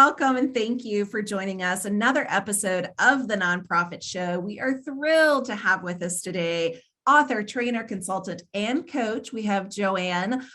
welcome and thank you for joining us. Another episode of the Nonprofit Show. We are thrilled to have with us today author, trainer, consultant, and coach. We have Joanne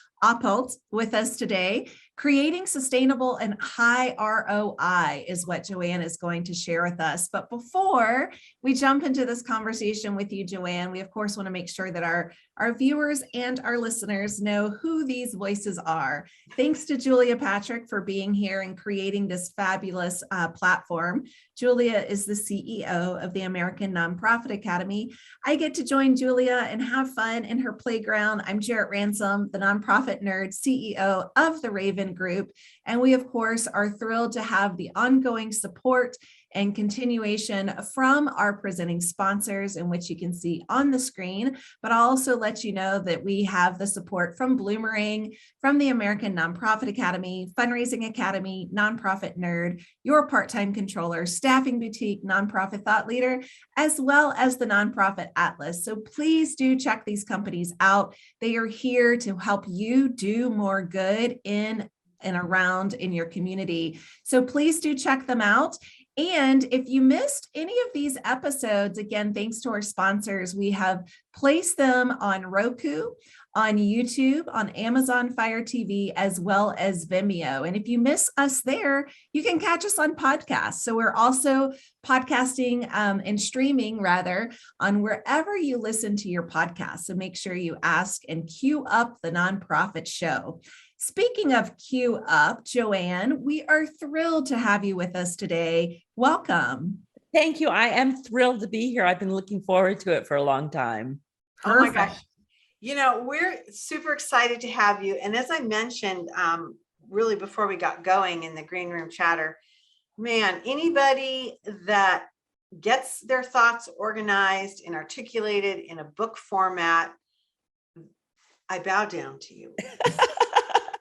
with us today. Creating sustainable and high ROI is what Joanne is going to share with us. But before we jump into this conversation with you, Joanne, we of course want to make sure that our viewers and our listeners know who these voices are. Thanks to Julia Patrick for being here and creating this fabulous platform. Julia is the CEO of the American Nonprofit Academy. I get to join Julia and have fun in her playground. I'm Jarrett Ransom, the nonprofit nerd, CEO of the Raven Group. And we, of course, are thrilled to have the ongoing support and continuation from our presenting sponsors, in which you can see on the screen. But I'll also let you know that we have the support from Bloomerang, from the American Nonprofit Academy, Fundraising Academy, Nonprofit Nerd, Your Part-Time Controller, Staffing Boutique, Nonprofit Thought Leader, as well as the Nonprofit Atlas. So please do check these companies out. They are here to help you do more good in and around in your community. So please do check them out. And if you missed any of these episodes, again, thanks to our sponsors, we have placed them on Roku, on YouTube, on Amazon Fire TV, as well as Vimeo. And if you miss us there, you can catch us on podcasts. So we're also podcasting and streaming rather on wherever you listen to your podcast. So make sure you ask and queue up the Nonprofit Show. Speaking of queue up, Joanne, we are thrilled to have you with us today. Welcome. Thank you. I am thrilled to be here. I've been looking forward to it for a long time. Perfect. Oh my gosh. You know, we're super excited to have you. And as I mentioned, really before we got going in the green room chatter, man, anybody that gets their thoughts organized and articulated in a book format, I bow down to you.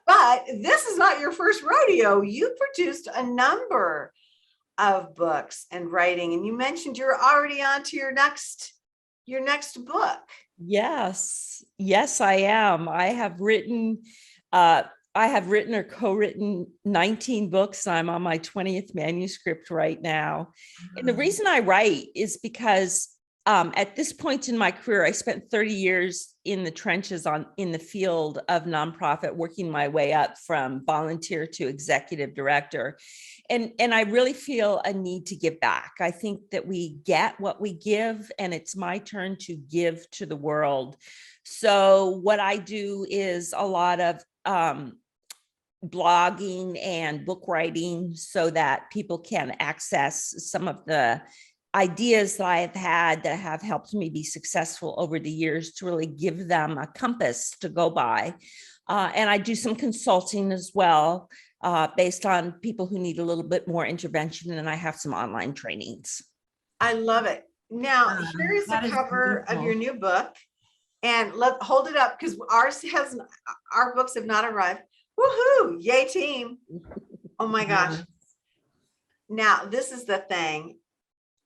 But this is not your first rodeo. You produced a number of books and writing, and you mentioned you're already on to your next book. Yes, I am. I have written or co-written 19 books. I'm on my 20th manuscript right now. And the reason I write is because at this point in my career, I spent 30 years in the trenches in the field of nonprofit, working my way up from volunteer to executive director. And I really feel a need to give back. I think that we get what we give, and it's my turn to give to the world. So what I do is a lot of blogging and book writing so that people can access some of the ideas that I have had that have helped me be successful over the years, to really give them a compass to go by. And I do some consulting as well, based on people who need a little bit more intervention, and I have some online trainings. I love it. Now, here is the cover of your new book, and hold it up, because our books have not arrived. Woohoo! Yay, team! Oh my gosh! Now, this is the thing.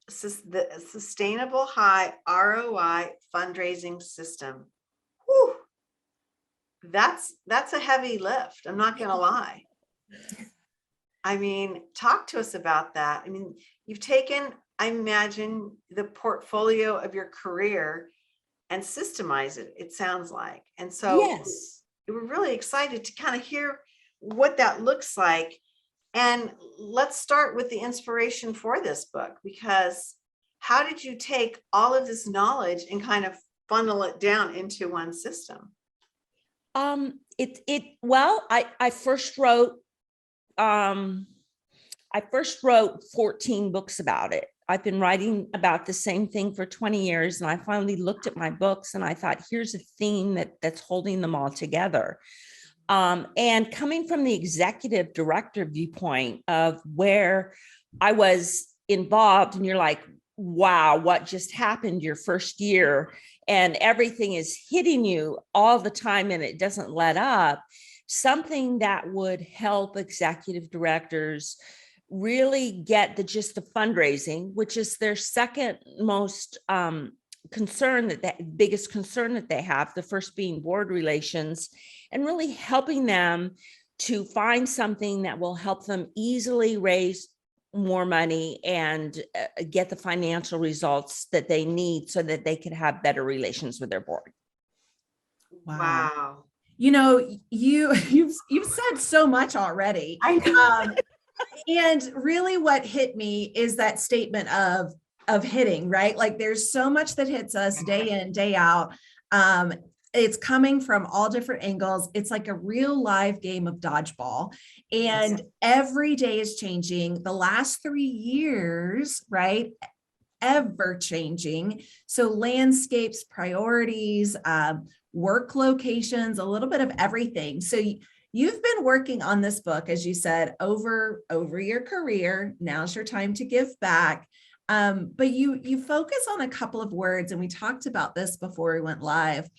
The Sustainable High ROI Fundraising System. Whew. That's a heavy lift. I'm not going to lie. I mean, talk to us about that. I mean, you've taken, I imagine, the portfolio of your career and systemize it, it sounds like. And so yes, we're really excited to kind of hear what that looks like. And let's start with the inspiration for this book, because how did you take all of this knowledge and kind of funnel it down into one system? I first wrote 14 books about it. I've been writing about the same thing for 20 years. And I finally looked at my books and I thought, here's a theme that's holding them all together. And coming from the executive director viewpoint of where I was involved, and you're like, wow, what just happened your first year, and everything is hitting you all the time and it doesn't let up. Something that would help executive directors really get the gist of fundraising, which is their second most biggest concern that they have, the first being board relations, and really helping them to find something that will help them easily raise more money and get the financial results that they need so that they could have better relations with their board. Wow. You know, you've said so much already. I know. And really what hit me is that statement of hitting, right? Like there's so much that hits us day in, day out. It's coming from all different angles. It's like a real live game of dodgeball. And every day is changing. The last 3 years, right? Ever changing. So landscapes, priorities, work locations, a little bit of everything. So you've been working on this book, as you said, over your career. Now's your time to give back. But you focus on a couple of words, and we talked about this before we went live.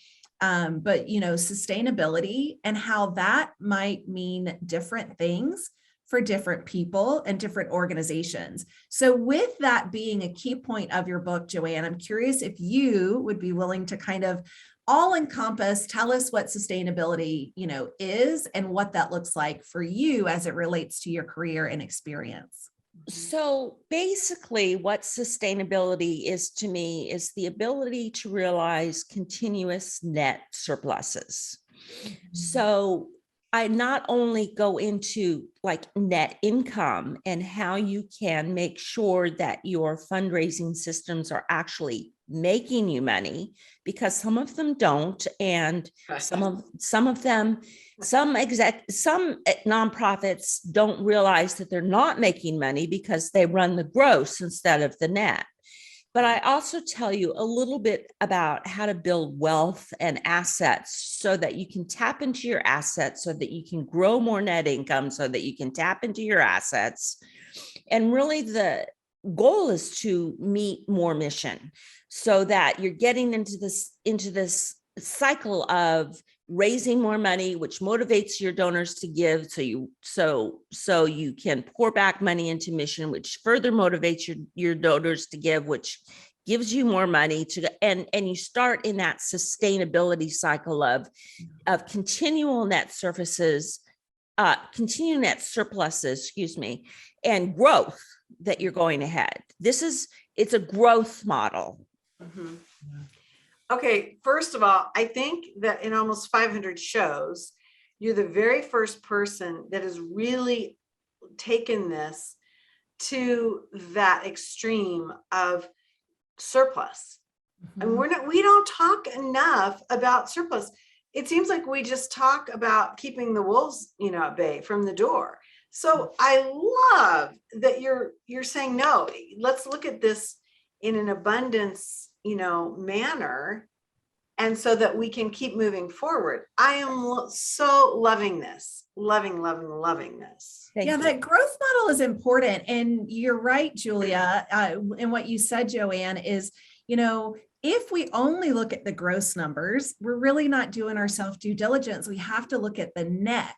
But sustainability and how that might mean different things for different people and different organizations. So with that being a key point of your book, Joanne, I'm curious if you would be willing to kind of all encompass, tell us what sustainability, is and what that looks like for you as it relates to your career and experience. So basically what sustainability is to me is the ability to realize continuous net surpluses. So I not only go into like net income and how you can make sure that your fundraising systems are actually making you money, because some of them don't, and some nonprofits don't realize that they're not making money because they run the gross instead of the net. But I also tell you a little bit about how to build wealth and assets so that you can tap into your assets, so that you can grow more net income, so that you can tap into your assets. And really the goal is to meet more mission so that you're getting into this cycle of raising more money, which motivates your donors to give. So you can pour back money into mission, which further motivates your donors to give, which gives you more money and you start in that sustainability cycle of continual net surpluses, and growth that you're going ahead. It's a growth model. Mm-hmm. Okay, first of all, I think that in almost 500 shows, you're the very first person that has really taken this to that extreme of surplus. Mm-hmm. And we don't talk enough about surplus. It seems like we just talk about keeping the wolves, at bay from the door. So I love that you're saying, no, let's look at this in an abundance, manner, and so that we can keep moving forward. I am so loving this, loving this. Thank you. That growth model is important. And you're right, Julia. And what you said, Joanne, is, if we only look at the gross numbers, we're really not doing ourselves due diligence. We have to look at the net.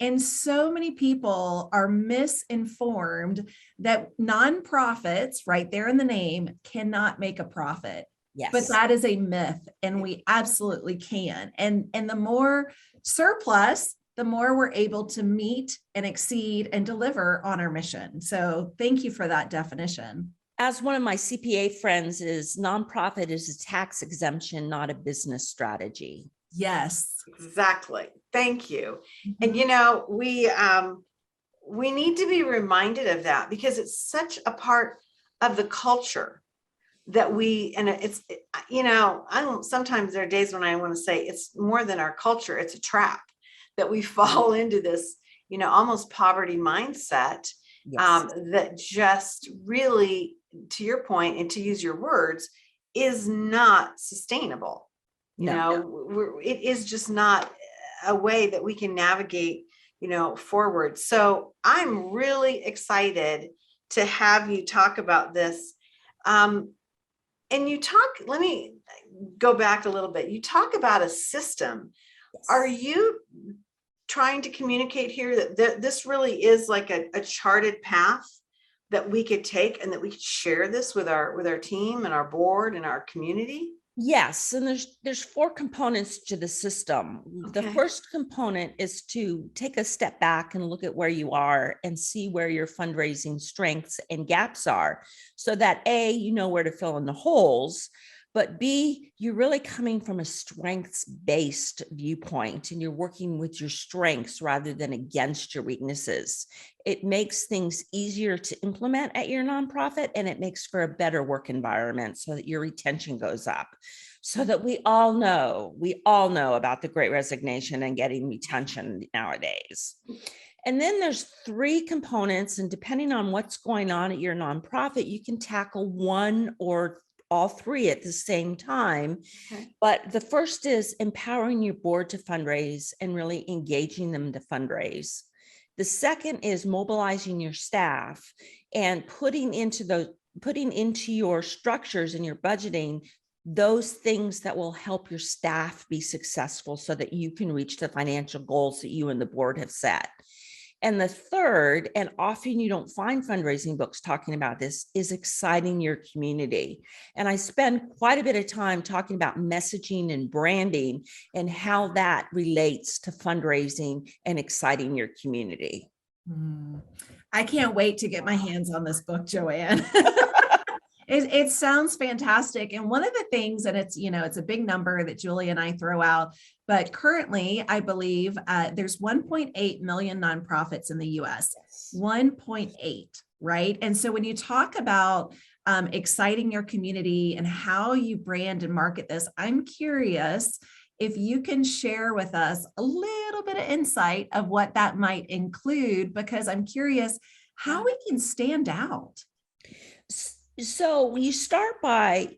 And so many people are misinformed that nonprofits, right there in the name, cannot make a profit. Yes. But that is a myth, and we absolutely can. And the more surplus, the more we're able to meet and exceed and deliver on our mission. So thank you for that definition. As one of my CPA friends is, nonprofit is a tax exemption, not a business strategy. Yes, exactly. Thank you. And we need to be reminded of that, because it's such a part of the culture that sometimes there are days when I want to say it's more than our culture. It's a trap that we fall into this, almost poverty mindset. Yes. That just really, to your point, and to use your words, is not sustainable. It is just not a way that we can navigate, forward. So I'm really excited to have you talk about this. Let me go back a little bit. You talk about a system. Yes. Are you trying to communicate here that this really is like a charted path that we could take, and that we could share this with our team and our board and our community? Yes, and there's four components to the system. The Okay. first component is to take a step back and look at where you are and see where your fundraising strengths and gaps are, so that A, you know where to fill in the holes, but B, you're really coming from a strengths-based viewpoint and you're working with your strengths rather than against your weaknesses. It makes things easier to implement at your nonprofit, and it makes for a better work environment so that your retention goes up. So that we all know about the Great Resignation and getting retention nowadays. And then there's three components, and depending on what's going on at your nonprofit, you can tackle one or all three at the same time. Okay. But the first is empowering your board to fundraise and really engaging them to fundraise. The second is mobilizing your staff and putting into your structures and your budgeting those things that will help your staff be successful so that you can reach the financial goals that you and the board have set. And the third, and often you don't find fundraising books talking about this, is exciting your community. And I spend quite a bit of time talking about messaging and branding and how that relates to fundraising and exciting your community. I can't wait to get my hands on this book, Joanne. It sounds fantastic. And one of the things, and it's, it's a big number that Julie and I throw out, but currently I believe there's 1.8 million nonprofits in the US, 1.8, right? And so when you talk about exciting your community and how you brand and market this, I'm curious if you can share with us a little bit of insight of what that might include, because I'm curious how we can stand out. So you start by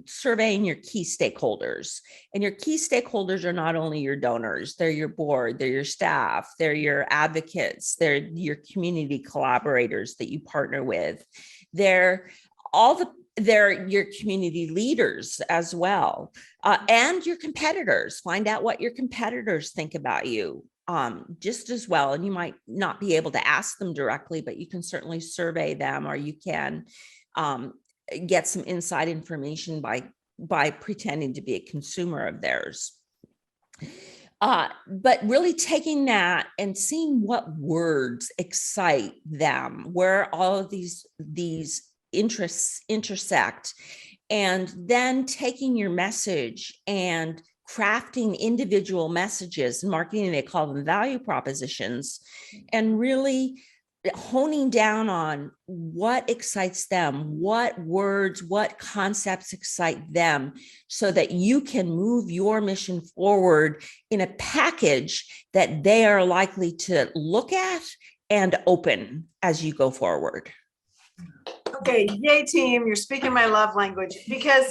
surveying your key stakeholders, and your key stakeholders are not only your donors, they're your board, they're your staff, they're your advocates, they're your community collaborators that you partner with. They're your community leaders as well, and your competitors. Find out what your competitors think about you. Just as well. And you might not be able to ask them directly, but you can certainly survey them, or you can get some inside information by pretending to be a consumer of theirs. But really taking that and seeing what words excite them, where all of these interests intersect, and then taking your message and crafting individual messages. In marketing, they call them value propositions, and really honing down on what excites them, what words, what concepts excite them, so that you can move your mission forward in a package that they are likely to look at and open as you go forward. Okay, yay team, you're speaking my love language, because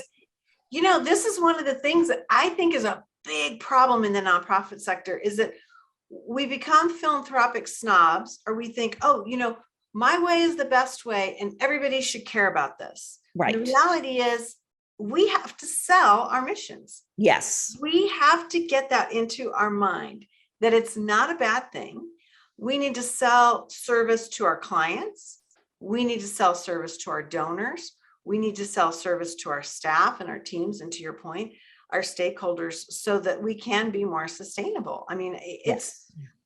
this is one of the things that I think is a big problem in the nonprofit sector, is that we become philanthropic snobs, or we think, my way is the best way and everybody should care about this. Right. And the reality is we have to sell our missions. Yes. We have to get that into our mind, that it's not a bad thing. We need to sell service to our clients. We need to sell service to our donors. We need to sell service to our staff and our teams, and to your point, our stakeholders, so that we can be more sustainable. I mean,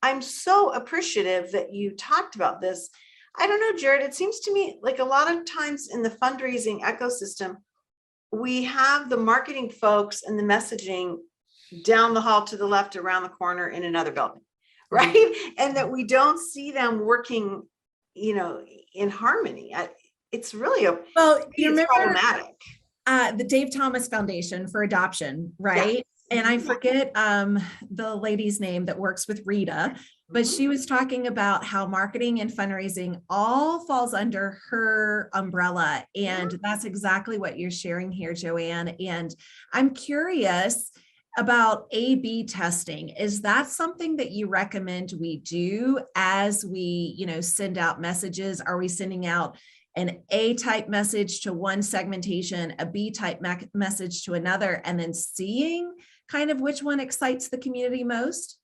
I'm so appreciative that you talked about this. I don't know, Jared, it seems to me like a lot of times in the fundraising ecosystem, we have the marketing folks and the messaging down the hall to the left, around the corner in another building, right? And that we don't see them working, in harmony. It's really problematic. The Dave Thomas Foundation for Adoption, right? Yeah. And I forget the lady's name that works with Rita, but she was talking about how marketing and fundraising all falls under her umbrella. And that's exactly what you're sharing here, Joanne. And I'm curious about A/B testing. Is that something that you recommend we do as we, send out messages? Are we sending out an A-type message to one segmentation, a B-type message to another, and then seeing kind of which one excites the community most?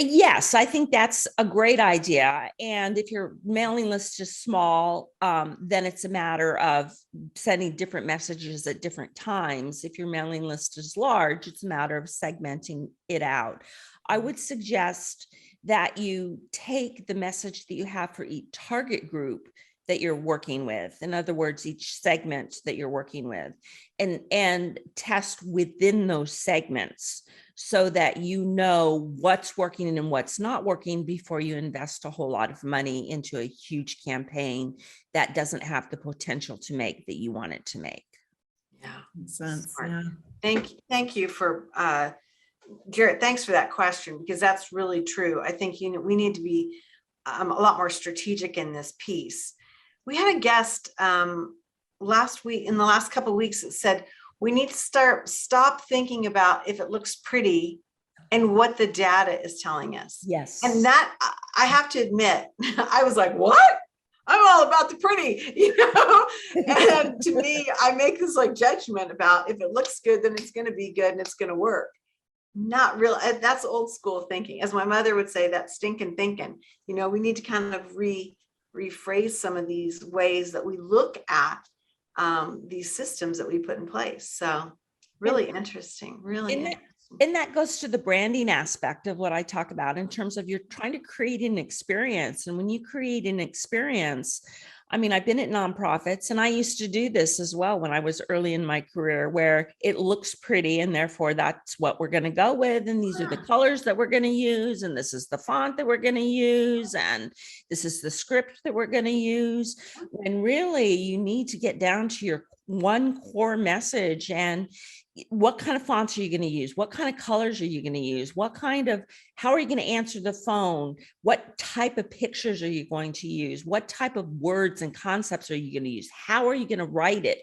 Yes, I think that's a great idea. And if your mailing list is small, then it's a matter of sending different messages at different times. If your mailing list is large, it's a matter of segmenting it out. I would suggest that you take the message that you have for each target group that you're working with. In other words, each segment that you're working with, and test within those segments so that you know what's working and what's not working before you invest a whole lot of money into a huge campaign that doesn't have the potential to make that you want it to make. Yeah. Makes sense. Smart. Yeah. Thank you for, Garrett, thanks for that question, because that's really true. I think, we need to be a lot more strategic in this piece. We had a guest last week, in the last couple of weeks, that said, we need to stop thinking about if it looks pretty and what the data is telling us. Yes. And that, I have to admit, I was like, what? I'm all about the pretty, and to me, I make this like judgment about if it looks good, then it's going to be good and it's going to work. Not real. That's old school thinking. As my mother would say, that's stinking thinking. We need to kind of rephrase some of these ways that we look at these systems that we put in place. So really interesting, really interesting. And that goes to the branding aspect of what I talk about in terms of you're trying to create an experience. And when you create an experience, I mean, I've been at nonprofits and I used to do this as well when I was early in my career, where it looks pretty and therefore that's what we're going to go with. And these are the colors that we're going to use. And this is the font that we're going to use. And this is the script that we're going to use. When really you need to get down to your one core message. And what kind of fonts are you going to use? What kind of colors are you going to use? How are you going to answer the phone? What type of pictures are you going to use? What type of words and concepts are you going to use? How are you going to write it?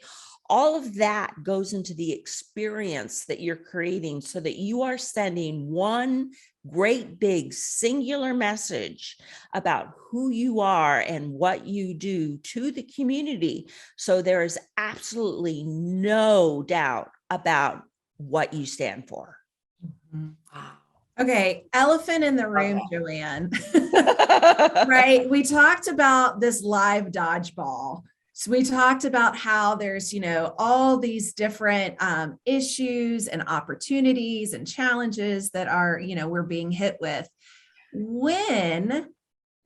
All of that goes into the experience that you're creating so that you are sending one great big singular message about who you are and what you do to the community. So there is absolutely no doubt about what you stand for. Wow. Okay, elephant in the room, Joanne. Right. We talked about this live dodgeball. So we talked about how there's, all these different issues and opportunities and challenges that are, we're being hit with. When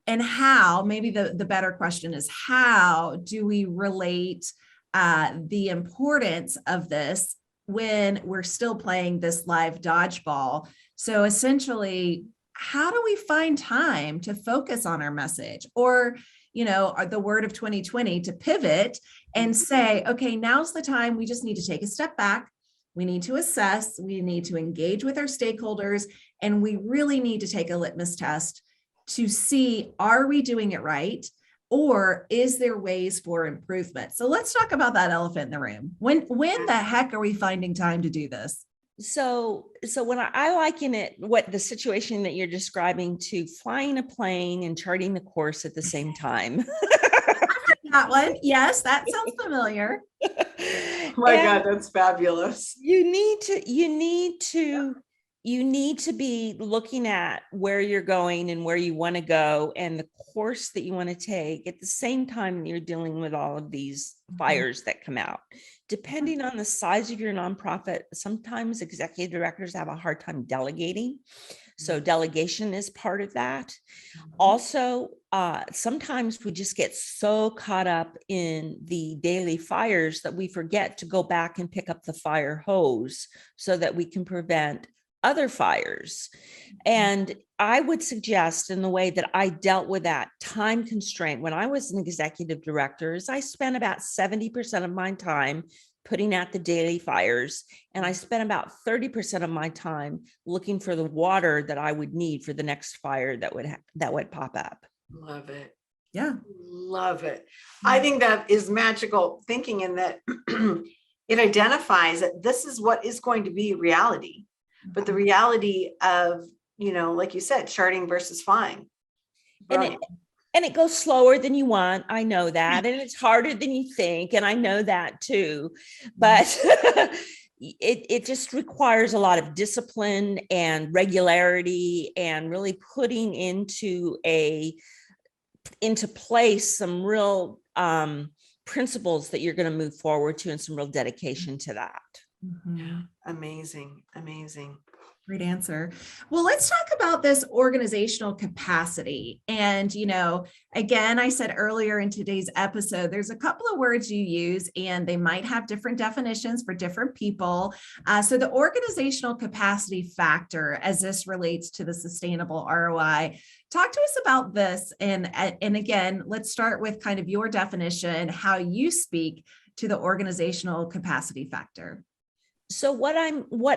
and how, maybe the better question is, how do we relate the importance of this when we're still playing this live dodgeball? So essentially, how do we find time to focus on our message, or the word of 2020, to pivot and say, okay, now's the time. We just need to take a step back. We need to assess, we need to engage with our stakeholders, and we really need to take a litmus test to see, are we doing it right? Or is there ways for improvement? So let's talk about that elephant in the room. When the heck are we finding time to do this? So when I liken it, what the situation that you're describing, to flying a plane and charting the course at the same time. That one. Yes, that sounds familiar. Oh my God, that's fabulous. You need to be looking at where you're going and where you want to go and the course that you want to take at the same time you're dealing with all of these fires that come out. Depending on the size of your nonprofit, sometimes executive directors have a hard time delegating. So delegation is part of that. Also, sometimes we just get so caught up in the daily fires that we forget to go back and pick up the fire hose so that we can prevent other fires. And I would suggest, in the way that I dealt with that time constraint when I was an executive director, is I spent about 70% of my time putting out the daily fires, and I spent about 30% of my time looking for the water that I would need for the next fire that would pop up. Love it. Yeah. Love it. I think that is magical thinking, in that it identifies that this is what is going to be reality. But the reality of, like you said, charting versus flying. And it goes slower than you want. I know that. And it's harder than you think. And I know that too. But it just requires a lot of discipline and regularity and really putting into place some real principles that you're going to move forward to and some real dedication to that. Mhm. Amazing. Amazing. Great answer. Well, let's talk about this organizational capacity. And, again, I said earlier in today's episode, there's a couple of words you use, and they might have different definitions for different people. So the organizational capacity factor, as this relates to the sustainable ROI, talk to us about this. And again, let's start with kind of your definition, how you speak to the organizational capacity factor. So what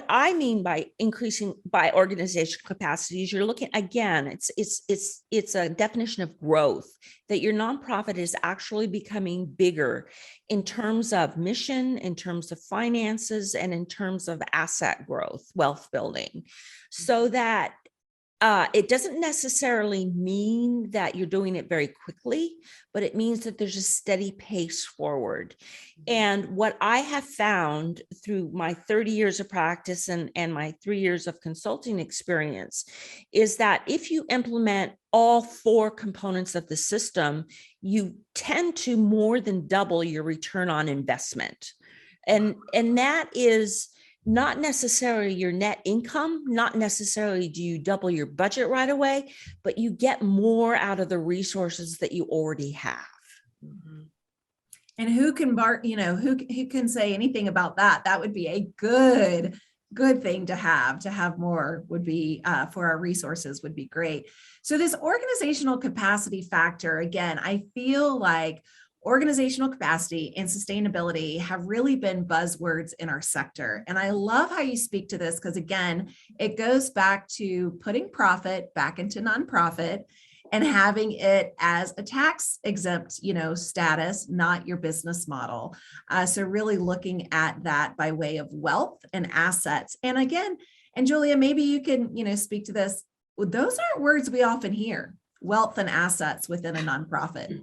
I mean by increasing by organizational capacity is you're looking, again, it's a definition of growth, that your nonprofit is actually becoming bigger in terms of mission, in terms of finances, and in terms of asset growth, wealth building, so that it doesn't necessarily mean that you're doing it very quickly, but it means that there's a steady pace forward. And what I have found through my 30 years of practice and my 3 years of consulting experience is that if you implement all 4 components of the system, you tend to more than double your return on investment. And that is not necessarily your net income, not necessarily do you double your budget right away, but you get more out of the resources that you already have. Mm-hmm. And who can say anything about that? That would be a good thing to have more would be for our resources would be great. So this organizational capacity factor, again, I feel like organizational capacity and sustainability have really been buzzwords in our sector. And I love how you speak to this because, again, it goes back to putting profit back into nonprofit and having it as a tax exempt, status, not your business model. So really looking at that by way of wealth and assets. And again, and Julia, maybe you can, speak to this. Those aren't words we often hear, wealth and assets within a nonprofit.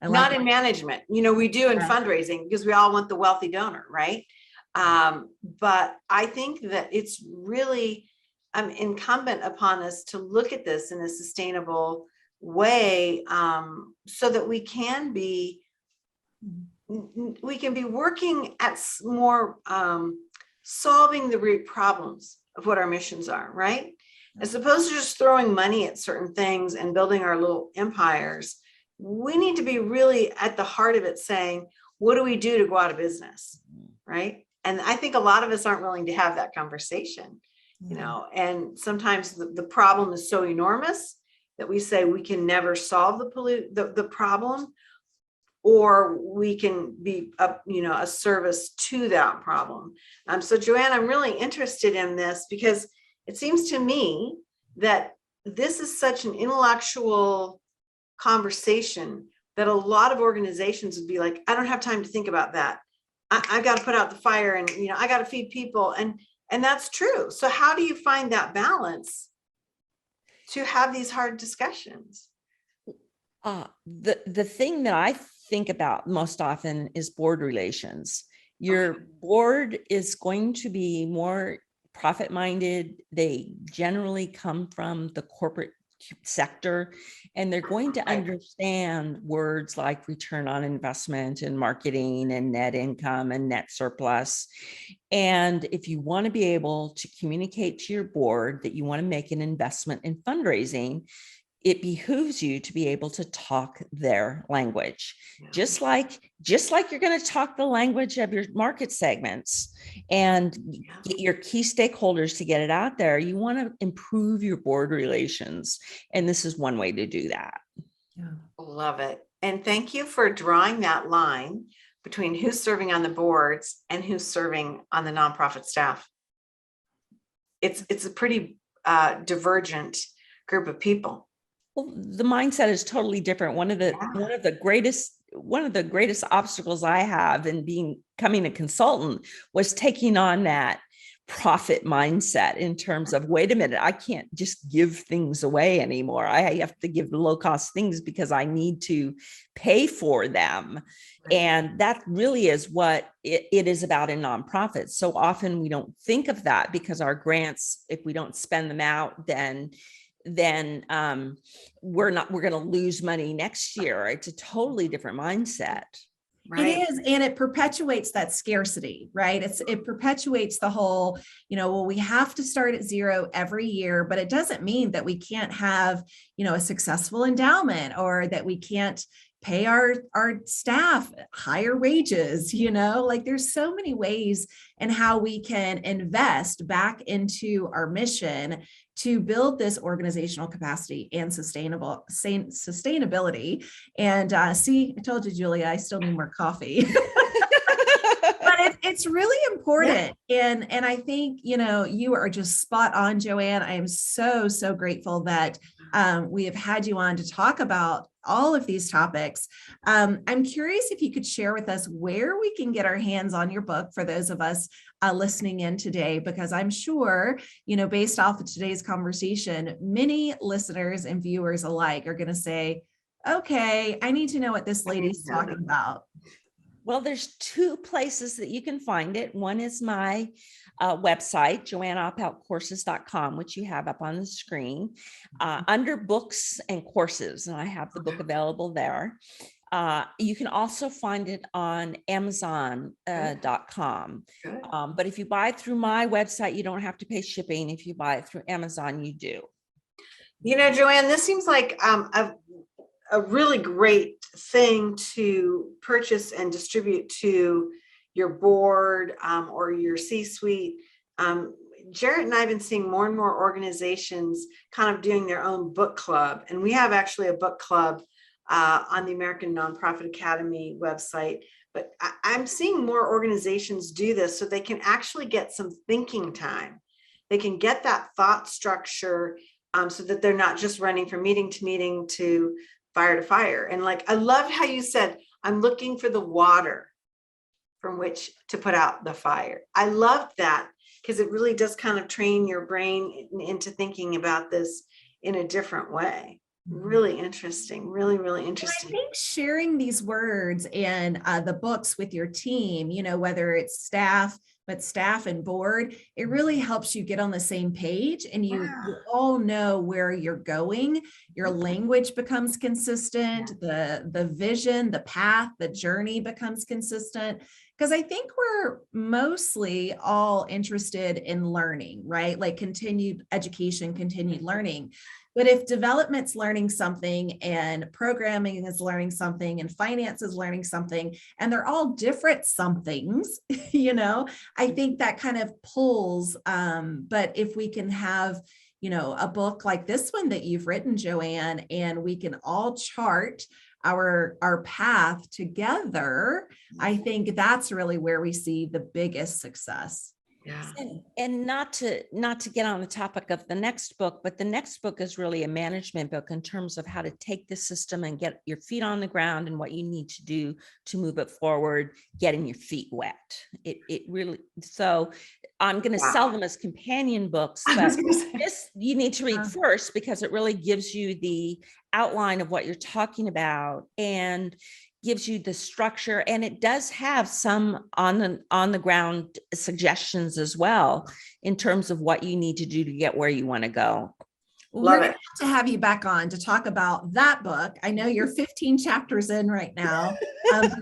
Not in management, we do in fundraising because we all want the wealthy donor, right? But I think that it's really incumbent upon us to look at this in a sustainable way, so that we can be working at more solving the root problems of what our missions are, right? As opposed to just throwing money at certain things and building our little empires. We need to be really at the heart of it saying, what do we do to go out of business, right? And I think a lot of us aren't willing to have that conversation, and sometimes the problem is so enormous that we say we can never solve the problem, or we can be a service to that problem. So Joanne, I'm really interested in this because it seems to me that this is such an intellectual conversation that a lot of organizations would be like, I don't have time to think about that. I've got to put out the fire and, I got to feed people. And that's true. So how do you find that balance to have these hard discussions? The thing that I think about most often is board relations. Your board is going to be more profit-minded. They generally come from the corporate sector, and they're going to understand words like return on investment and marketing and net income and net surplus. And if you want to be able to communicate to your board that you want to make an investment in fundraising, it behooves you to be able to talk their language, just like you're going to talk the language of your market segments and get your key stakeholders to get it out there. You want to improve your board relations. And this is one way to do that. Yeah. Love it. And thank you for drawing that line between who's serving on the boards and who's serving on the nonprofit staff. It's a pretty divergent group of people. Well, the mindset is totally different. One of the greatest obstacles I have in becoming a consultant was taking on that profit mindset in terms of, wait a minute, I can't just give things away anymore. I have to give low cost things because I need to pay for them. And that really is what it is about in nonprofits. So often we don't think of that because our grants, if we don't spend them out, then we're going to lose money next year. It's a totally different mindset. Right. It is. And it perpetuates that scarcity, right? It perpetuates the whole, well, we have to start at zero every year, but it doesn't mean that we can't have, a successful endowment, or that we can't pay our staff higher wages, like there's so many ways in how we can invest back into our mission to build this organizational capacity and sustainability. And see, I told you, Julia, I still need more coffee. But it's really important. Yeah. And I think, you are just spot on, Joanne. I am so, so grateful that we have had you on to talk about all of these topics. I'm curious if you could share with us where we can get our hands on your book for those of us listening in today, because I'm sure, based off of today's conversation, many listeners and viewers alike are going to say, okay, I need to know what this lady's talking about. Well, there's two places that you can find it. One is my website, joanneopoutcourses.com, which you have up on the screen, under books and courses, and I have the book available there. You can also find it on Amazon.com. But if you buy it through my website, you don't have to pay shipping. If you buy it through Amazon, you do. Joanne, this seems like a really great thing to purchase and distribute to your board or your C-suite. Jarrett and I have been seeing more and more organizations kind of doing their own book club. And we have actually a book club on the American Nonprofit Academy website. But I'm seeing more organizations do this so they can actually get some thinking time. They can get that thought structure so that they're not just running from meeting to meeting to fire. And I loved how you said, I'm looking for the water from which to put out the fire. I loved that because it really does kind of train your brain into thinking about this in a different way. Really interesting. Really, really interesting. I think sharing these words and the books with your team, whether it's staff and board, it really helps you get on the same page, and you all know where you're going. Your language becomes consistent, the vision, the path, the journey becomes consistent. Because I think we're mostly all interested in learning, right? Like continued education, continued learning. But if development's learning something, and programming is learning something, and finance is learning something, and they're all different somethings, I think that kind of pulls. But if we can have, a book like this one that you've written, Joanne, and we can all chart our path together, I think that's really where we see the biggest success. Yeah. And not to get on the topic of the next book, but the next book is really a management book in terms of how to take the system and get your feet on the ground and what you need to do to move it forward, getting your feet wet. It really, so I'm going to sell them as companion books, but this you need to read first because it really gives you the outline of what you're talking about and gives you the structure, and it does have some on the ground suggestions as well in terms of what you need to do to get where you want to go. We're going to have you back on to talk about that book. I know you're 15 chapters in right now.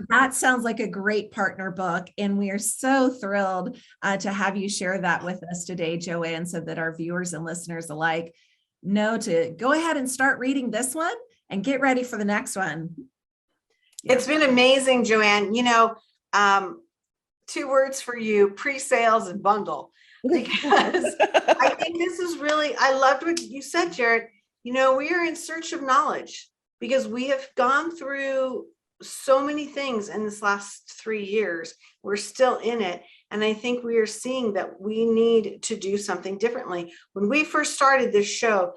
That sounds like a great partner book, and we are so thrilled to have you share that with us today, Joanne, so that our viewers and listeners alike know to go ahead and start reading this one and get ready for the next one. It's been amazing, Joanne. 2 words for you: pre-sales and bundle. Because I think this is really, I loved what you said, Jarrett. We are in search of knowledge because we have gone through so many things in this last 3 years. We're still in it. And I think we are seeing that we need to do something differently. When we first started this show,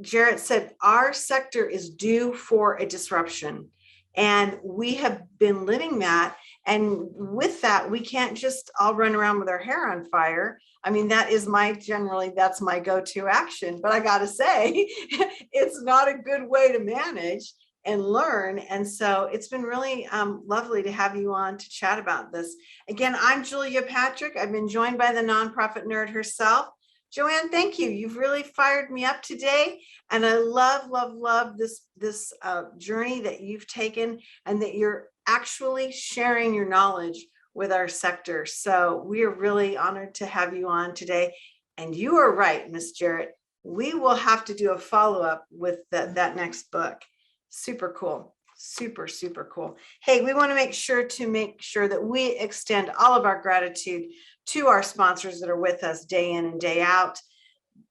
Jarrett said, our sector is due for a disruption. And we have been living that. And with that, we can't just all run around with our hair on fire. I mean, that's my go-to action, but I got to say, it's not a good way to manage and learn. And so it's been really lovely to have you on to chat about this. Again, I'm Julia Patrick. I've been joined by the nonprofit nerd herself. Joanne, thank you. You've really fired me up today. And I love this journey that you've taken, and that you're actually sharing your knowledge with our sector. So we are really honored to have you on today. And you are right, Miss Jarrett. We will have to do a follow-up with that next book. Super cool. Super cool. Hey, we want to make sure that we extend all of our gratitude to our sponsors that are with us day in and day out.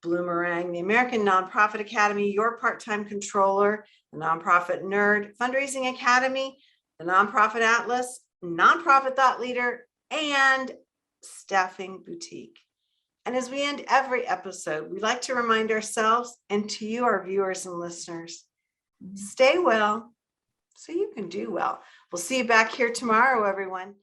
Bloomerang, the American Nonprofit Academy, Your Part-Time Controller, the Nonprofit Nerd, Fundraising Academy, the Nonprofit Atlas, Nonprofit Thought Leader, and Staffing Boutique. And as we end every episode, we like to remind ourselves, and to you, our viewers and listeners, stay well so you can do well. We'll see you back here tomorrow, everyone.